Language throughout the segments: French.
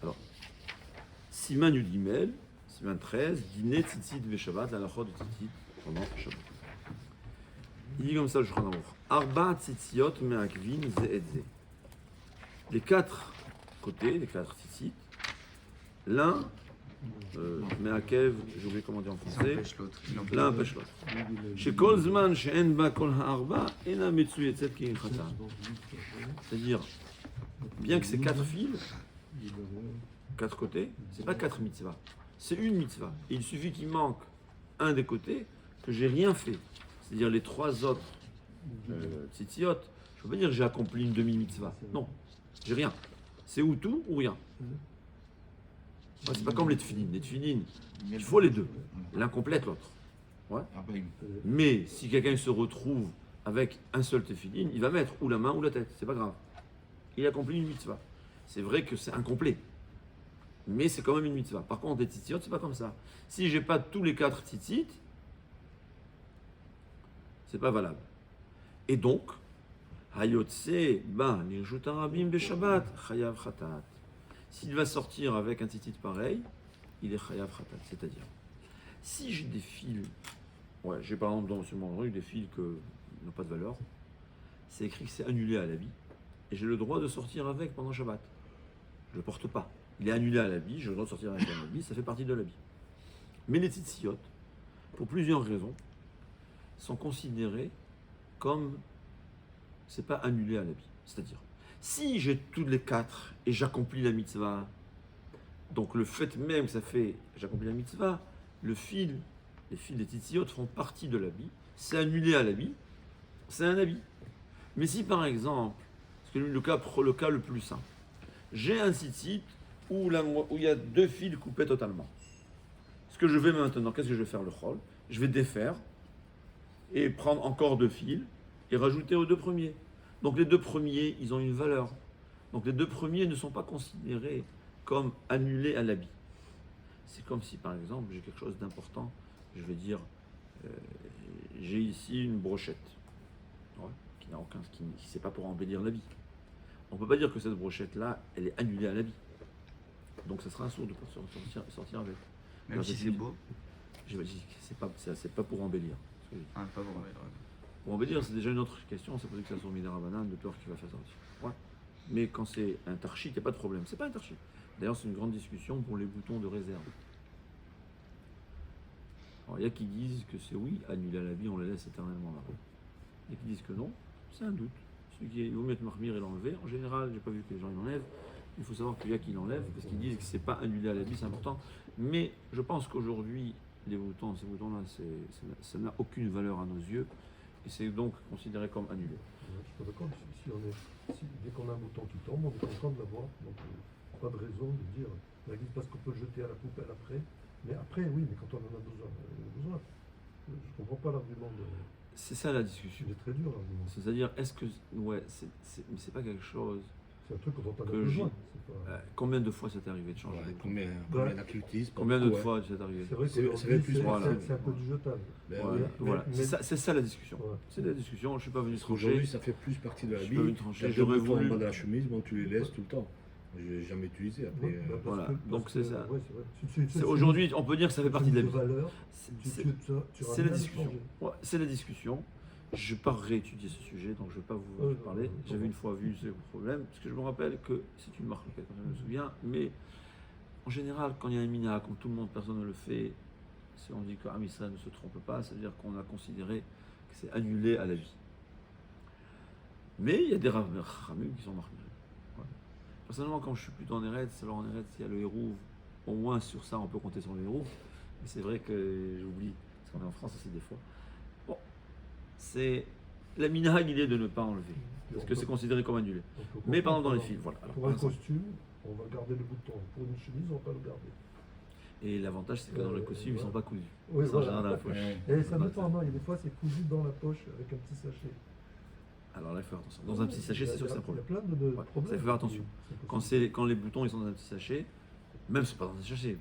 Alors, Siman Yud Gimel, Siman 13, Dîner Tzitzit Veshabbat, la halachot de Tzitzit pendant Shabbat. Il dit comme ça le Shulchan Aruch. Arba Tzitziot Me'akvin Ze et Ze. Les quatre côtés, les quatre tzitzit, l'un, Me'akev, j'ai oublié comment dire en français, l'un empêche l'autre. Chez Kol Zman, chez Enba Kol Ha'arba, Ena Metsu Yetzet Ki Chata. C'est-à-dire, bien que ces quatre fils, quatre côtés, c'est pas quatre mitzvahs, c'est une mitzvah. Et il suffit qu'il manque un des côtés que j'ai rien fait. C'est-à-dire les trois autres tzitziot, je peux pas dire que j'ai accompli une demi-mitzvah. Non, j'ai rien. C'est ou tout ou rien. Ouais, c'est pas comme les tefillin. Les tefillin, il faut les deux. L'un complète l'autre. Ouais. Mais si quelqu'un se retrouve avec un seul tefillin, il va mettre ou la main ou la tête. C'est pas grave. Il accomplit une mitzvah. C'est vrai que c'est incomplet. Mais c'est quand même une mitzvah. Par contre, les tzitziot, c'est pas comme ça. Si j'ai pas tous les quatre tzitzit, c'est pas valable. Et donc, Hayotse, ben, l'irjut harabim beshabbat, chayav chatat. S'il va sortir avec un tzitzit pareil, il est chayav chatat. C'est-à-dire, si j'ai des fils, ouais, j'ai par exemple dans ce monde des fils qui n'ont pas de valeur, c'est écrit que c'est annulé à l'habit, et j'ai le droit de sortir avec pendant Shabbat. Je ne le porte pas. Il est annulé à l'habit, j'ai le droit de sortir avec un habit, ça fait partie de l'habit. Mais les tzitzit, pour plusieurs raisons, sont considérés comme c'est pas annulé à l'habit. C'est-à-dire, si j'ai tous les quatre et j'accomplis la mitzvah, donc le fait même que ça fait j'accomplis la mitzvah, les fils des tzitzit font partie de l'habit, c'est annulé à l'habit, c'est un habit. Mais si par exemple, c'est le cas le plus simple, j'ai un tzitzit où il y a deux fils coupés totalement. Ce que je vais maintenant, qu'est-ce que je vais faire le chol? Je vais défaire et prendre encore deux fils et rajouter aux deux premiers. Donc les deux premiers, ils ont une valeur. Donc les deux premiers ne sont pas considérés comme annulés à l'habit. C'est comme si par exemple j'ai quelque chose d'important, je vais dire, j'ai ici une brochette, ouais, qui n'a aucun, qui c'est pas pour embellir l'habit. On ne peut pas dire que cette brochette-là, elle est annulée à l'habit. Donc ça sera un sourd de sortir avec. Même si c'est beau. C'est pas pour embellir. Ah, pas pour embellir. Pour embellir, c'est déjà une autre question, c'est pour ça que ça sont minera banane, de peur qu'il va faire sortir. Ouais. Mais quand c'est un tarchit, il n'y a pas de problème. C'est pas un tarchit. D'ailleurs, c'est une grande discussion pour les boutons de réserve. Alors, il y a qui disent que c'est oui, annulé à l'habit, on les laisse éternellement là. Il y a qui disent que non, c'est un doute. Celui qui vaut mieux marmire et l'enlever. En général, j'ai pas vu que les gens l'enlèvent. Il faut savoir qu'il y a qui l'enlèvent parce qu'ils disent que c'est pas annulé à l'habit, c'est important. Mais je pense qu'aujourd'hui, ces boutons-là, ça n'a aucune valeur à nos yeux. Et c'est donc considéré comme annulé. Je suis pas d'accord. Dès qu'on a un bouton qui tombe, on est content de l'avoir. Donc, pas de raison de dire parce qu'on peut le jeter à la poubelle après. Mais après, oui, mais quand on en a besoin. Je comprends pas l'argument de. C'est ça la discussion. C'est très dur l'argument. C'est-à-dire, est-ce que. Ouais, mais c'est pas quelque chose. C'est un truc dont on a besoin. Combien de fois ça t'est arrivé de changer? Ouais, combien d'activités? Combien de fois ça t'est arrivé? C'est vrai que c'est un peu du jetable. Voilà. C'est ça la discussion. Ouais. C'est la discussion, je ne suis pas venu trancher. Aujourd'hui, ça fait plus partie de la vie. J'aurais voulu. En bas de la chemise, bon, tu les laisses tout le temps. Je n'ai jamais utilisé après. Voilà, donc c'est ça. Ouais, aujourd'hui, on peut dire que ça fait partie de la vie. C'est la discussion. Ouais, c'est la discussion. Je ne vais pas réétudier ce sujet, donc je ne vais pas vous parler. J'avais une fois vu ce problème, parce que je me rappelle que c'est une marque, quand je me souviens, mais en général, quand il y a un mina, comme tout le monde, personne ne le fait, si on dit que Amisra ne se trompe pas, ça veut dire qu'on a considéré que c'est annulé à la vie. Mais il y a des ramim qui sont marqués. Ouais. Personnellement, quand je suis plutôt en Eretz, alors en Eretz, il y a le hérouv, au moins sur ça, on peut compter sur le hérouv, mais c'est vrai que j'oublie, parce qu'on est en France aussi des fois. Bon. C'est la minhag, il est de ne pas enlever, parce que c'est considéré comme annulé. Mais par exemple dans les fils, voilà. Alors, pour un costume, on va garder le bouton. Pour une chemise, on va pas le garder. Et l'avantage, c'est que dans le costume, ils ne sont pas cousus. Oui, voilà. Dans la poche. Et ça dépend, non, il y a des fois, c'est cousu dans la poche avec un petit sachet. Alors là, il faut faire attention. Dans un petit sachet, c'est sûr que c'est un problème. Il y a plein de problèmes. Ça, il faut faire attention. Quand les boutons ils sont dans un petit sachet, même c'est pas dans un sachet,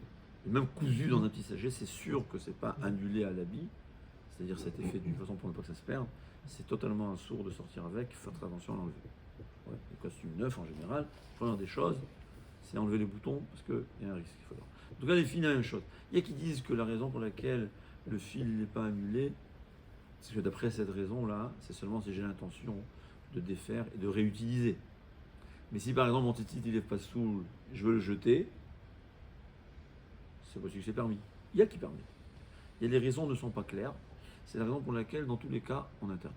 même cousu dans un petit sachet, c'est sûr que c'est pas annulé à l'habit. C'est-à-dire que ça a été fait d'une façon pour ne pas que ça se perde. C'est totalement un sourd de sortir avec, il faut faire très attention à l'enlever. Ouais, les costumes neufs en général, première des choses, c'est enlever les boutons parce qu'il y a un risque. En tout cas, les fils, la même chose. Il y a qui disent que la raison pour laquelle le fil n'est pas annulé, c'est que d'après cette raison-là, c'est seulement si j'ai l'intention de défaire et de réutiliser. Mais si par exemple mon tzitzit il n'est pas saoul, je veux le jeter, c'est possible que c'est permis. Il y a qui permet. Et les raisons ne sont pas claires. C'est la raison pour laquelle, dans tous les cas, on interdit.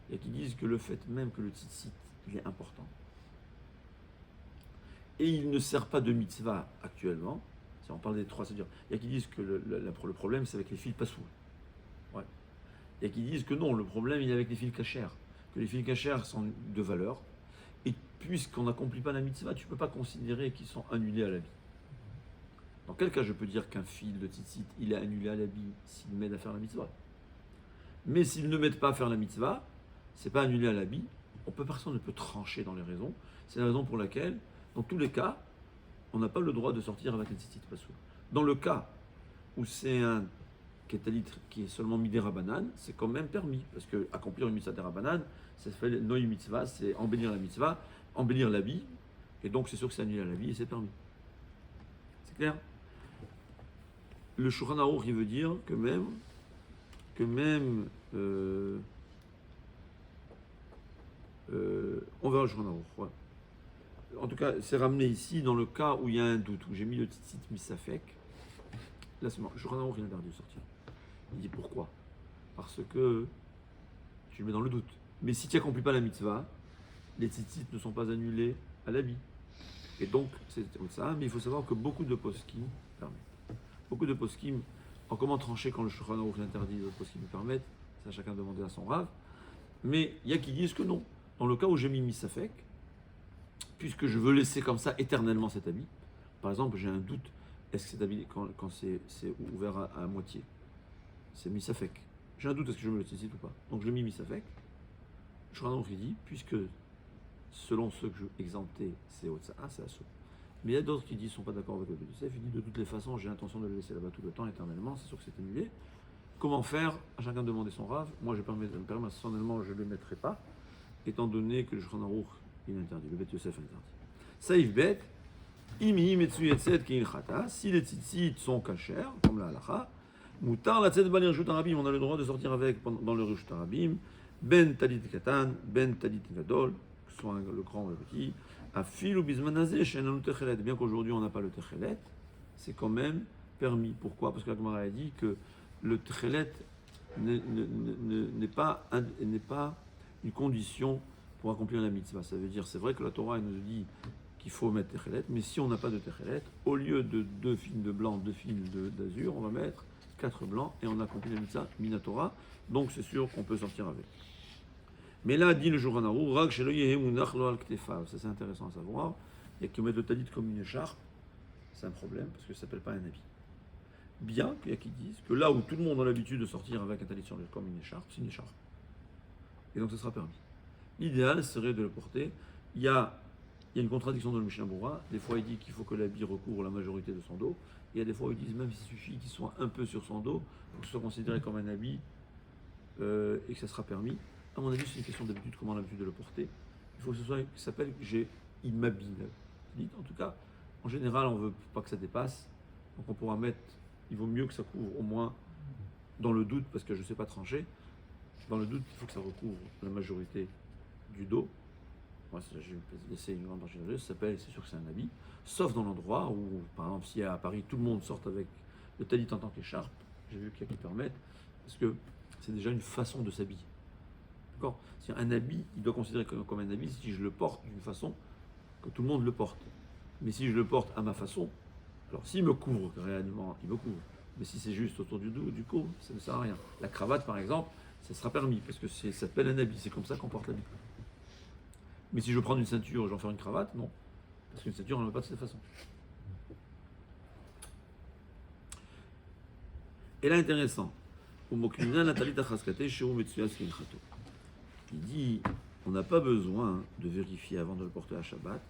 Il y a qui disent que le fait même que le tzitzit, il est important. Et il ne sert pas de mitzvah actuellement. Si on parle des trois, c'est-à-dire, il y a qui disent que le problème, c'est avec les fils pas saouls. Ouais. Il y a qui disent que non, le problème, il est avec les fils cachers. Que les fils cachers sont de valeur. Et puisqu'on n'accomplit pas la mitzvah, tu ne peux pas considérer qu'ils sont annulés à la vie. Dans quel cas je peux dire qu'un fil de tzitzit, il est annulé à l'habit s'il m'aide à faire la mitzvah? Mais s'il ne m'aide pas à faire la mitzvah, c'est pas annulé à l'habit. Personne ne peut trancher dans les raisons. C'est la raison pour laquelle, dans tous les cas, on n'a pas le droit de sortir avec un tzitzit pasoul. Dans le cas où c'est un kétalit qui est seulement midé rabanan, c'est quand même permis. Parce que accomplir une mitzvah de rabanan, ça fait noy mitzvah, c'est embellir la mitzvah, embellir l'habit. Et donc c'est sûr que c'est annulé à l'habit et c'est permis. C'est clair? Le Shulchan Aruch, il veut dire que même on verra le Shulchan Aruch. Ouais. En tout cas, c'est ramené ici dans le cas où il y a un doute, où j'ai mis le tzitzit misafek. Là, c'est mort. Le Shulchan Aruch, il a interdit de sortir. Il dit pourquoi? Parce que tu le mets dans le doute. Mais si tu n'accomplis pas la mitzvah, les tzitzit ne sont pas annulés à l'habit. Et donc, c'est comme ça. Mais il faut savoir que beaucoup de poskim permettent. Beaucoup de poskim, en comment trancher quand le Shulchan Aruch l'interdit, d'autres poskim me permettent. Ça, chacun demander à son rav. Mais il y a qui disent que non. Dans le cas où j'ai mis misafek, puisque je veux laisser comme ça éternellement cet habit, par exemple, j'ai un doute, est-ce que cet habit, quand c'est ouvert à moitié, c'est misafek. J'ai un doute, est-ce que je me le tzitzit ou pas? Donc je l'ai mis misafek. Je suis donc dit, puisque selon ceux que je exemptais, c'est Otsa'a, c'est Asso. Mais il y a d'autres qui disent, ne sont pas d'accord avec le Yosef, ils disent de toutes les façons, j'ai l'intention de le laisser là-bas tout le temps, éternellement, c'est sûr que c'est annulé. Comment faire? À chacun de demander son rave. Moi, personnellement, je ne le mettrai pas, étant donné que le Shulchan Aruch, il interdit, le Bet Yosef interdit. Saïf Bet, imi metsu yetzet ki ilchata, si les tzitzit sont kashers, comme la halacha, mutar la tzet balir reshut harabim, on a le droit de sortir avec dans le reshut harabim, ben talit katan, ben talit gadol, que ce soit le grand ou le petit, afil ou bismanazé, shenan techelet, bien qu'aujourd'hui on n'a pas le techelet, c'est quand même permis. Pourquoi? Parce que la Gemara a dit que le techelet n'est pas une condition pour accomplir la mitzvah. Ça veut dire, c'est vrai que la Torah nous dit qu'il faut mettre techelet, mais si on n'a pas de techelet, au lieu de 2 fils de blanc, 2 fils d'azur, on va mettre 4 blancs et on accomplit la mitzvah minatora. Donc c'est sûr qu'on peut sortir avec. Mais là, dit le Shulchan Aruch, Rak shelo yehe munach lo al ktefav. Ça c'est intéressant à savoir. Il y a qui mettent le talit comme une écharpe. C'est un problème parce que ça ne s'appelle pas un habit. Bien qu'il y a qui disent que là où tout le monde a l'habitude de sortir avec un talit sur le comme une écharpe, c'est une écharpe. Et donc ce sera permis. L'idéal serait de le porter. Il y a une contradiction dans le Mishnah Berurah. Des fois, il dit qu'il faut que l'habit recouvre la majorité de son dos. Il y a des fois, ils disent même qu'il suffit qu'il soit un peu sur son dos pour que ce soit considéré comme un habit et que ça sera permis. À mon avis, c'est une question d'habitude, comment on a l'habitude de le porter. Il faut que ce soit, qui s'appelle il m'habille. En tout cas, en général, on ne veut pas que ça dépasse. Donc on pourra mettre, il vaut mieux que ça couvre au moins, dans le doute, parce que je ne sais pas trancher, dans le doute, il faut que ça recouvre la majorité du dos. Moi, j'ai laissé une grande marge généreuse, ça s'appelle, c'est sûr que c'est un habit, sauf dans l'endroit où, par exemple, si à Paris, tout le monde sort avec le talit en tant qu'écharpe, j'ai vu qu'il y a qui permettent, parce que c'est déjà une façon de s'habiller. D'accord? Si un habit, il doit considérer comme un habit si je le porte d'une façon que tout le monde le porte. Mais si je le porte à ma façon, alors s'il me couvre réellement, il me couvre. Mais si c'est juste autour du dos, du cou, ça ne sert à rien. La cravate, par exemple, ça sera permis, parce que ça s'appelle un habit, c'est comme ça qu'on porte l'habit. Mais si je prends une ceinture et j'en fais une cravate, non. Parce qu'une ceinture, on ne met pas de cette façon. Et là, intéressant. Il dit, on n'a pas besoin de vérifier avant de le porter à Shabbat.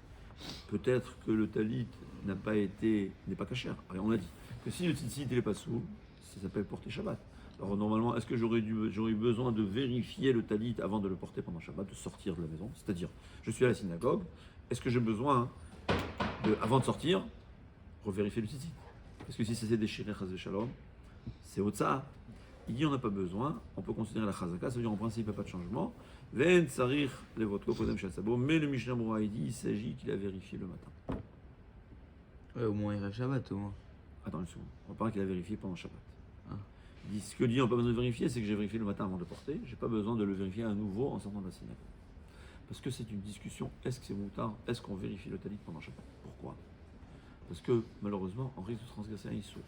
Peut-être que le talit n'est pas cachère. On a dit que si le tzitzit n'est pas sous, ça s'appelle porter Shabbat. Alors normalement, est-ce que j'aurais eu besoin de vérifier le talit avant de le porter pendant Shabbat, de sortir de la maison? C'est-à-dire, je suis à la synagogue, est-ce que j'ai besoin avant de sortir, revérifier le tzitzit. Parce que si ça s'est déchiré, chas v'shalom, c'est Otsa. Il dit on n'a pas besoin, on peut considérer la chazaka, ça veut dire en principe il n'y a pas de changement. Ven tsarir levotko kodem shatsabo, mais le Mishnah Berurah il dit il s'agit qu'il a vérifié le matin. Ouais, au moins il rêve Shabbat, au moins. Attends une seconde, on parle qu'il a vérifié pendant Shabbat. Ah. Il dit ce que dit on n'a pas besoin de vérifier, c'est que j'ai vérifié le matin avant de le porter, j'ai pas besoin de le vérifier à nouveau en sortant de la synagogue. Parce que c'est une discussion, est-ce que c'est moutard, est-ce qu'on vérifie le talit pendant Shabbat? Pourquoi? Parce que malheureusement on risque de transgresser un issou.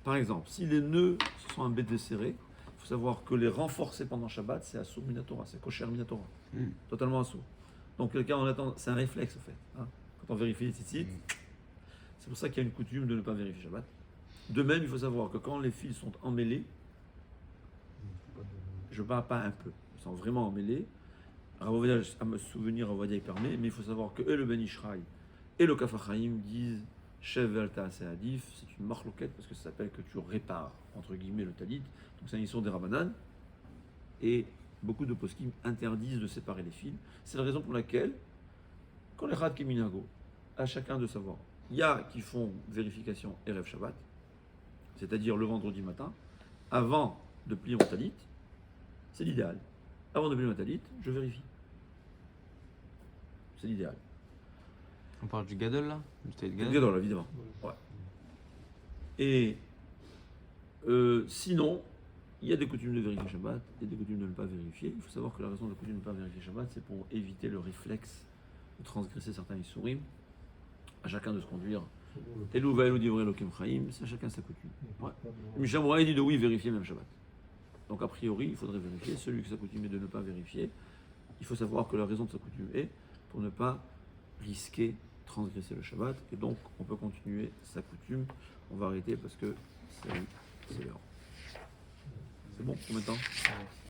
Par exemple, si les nœuds sont un bête serré, il faut savoir que les renforcer pendant Shabbat, c'est assour minatora, c'est kosher minatora, totalement assour. Donc quelqu'un on attend, c'est un réflexe en fait. Hein. Quand on vérifie les tzitzit, c'est pour ça qu'il y a une coutume de ne pas vérifier Shabbat. De même, il faut savoir que quand les fils sont emmêlés, je ne parle pas un peu, ils sont vraiment emmêlés. Rav Ovadia, à me souvenir, Rav Ovadia il permet, mais il faut savoir que et le Ben Ishraï et le Kaf HaChaim disent Shev Velta c'est Adif, c'est une marloquette parce que ça s'appelle que tu répares, entre guillemets, le talit. Donc c'est un issur des Rabbanan. Et beaucoup de poskim interdisent de séparer les fils. C'est la raison pour laquelle, quand les Rad Keminago, à chacun de savoir, il y a qui font vérification Erev Shabbat, c'est-à-dire le vendredi matin, avant de plier mon talit, c'est l'idéal. Avant de plier mon talit, je vérifie. C'est l'idéal. On parle du Gadol là? Du talit C'est Gadol? dans évidemment. Ouais. Et sinon, il y a des coutumes de vérifier Shabbat et des coutumes de ne pas vérifier. Il faut savoir que la raison de la coutume de ne pas vérifier Shabbat, c'est pour éviter le réflexe de transgresser certains issourim, à chacun de se conduire. Elou va elou divrei Elokim chaim, c'est à chacun sa coutume. Ouais. Mishnah Berurah dit de oui vérifier même Shabbat. Donc a priori, il faudrait vérifier. Celui que sa coutume est de ne pas vérifier, il faut savoir que la raison de sa coutume est pour ne pas risquer transgresser le Shabbat. Et donc, on peut continuer sa coutume. On va arrêter parce que c'est l'heure. C'est bon, combien de temps?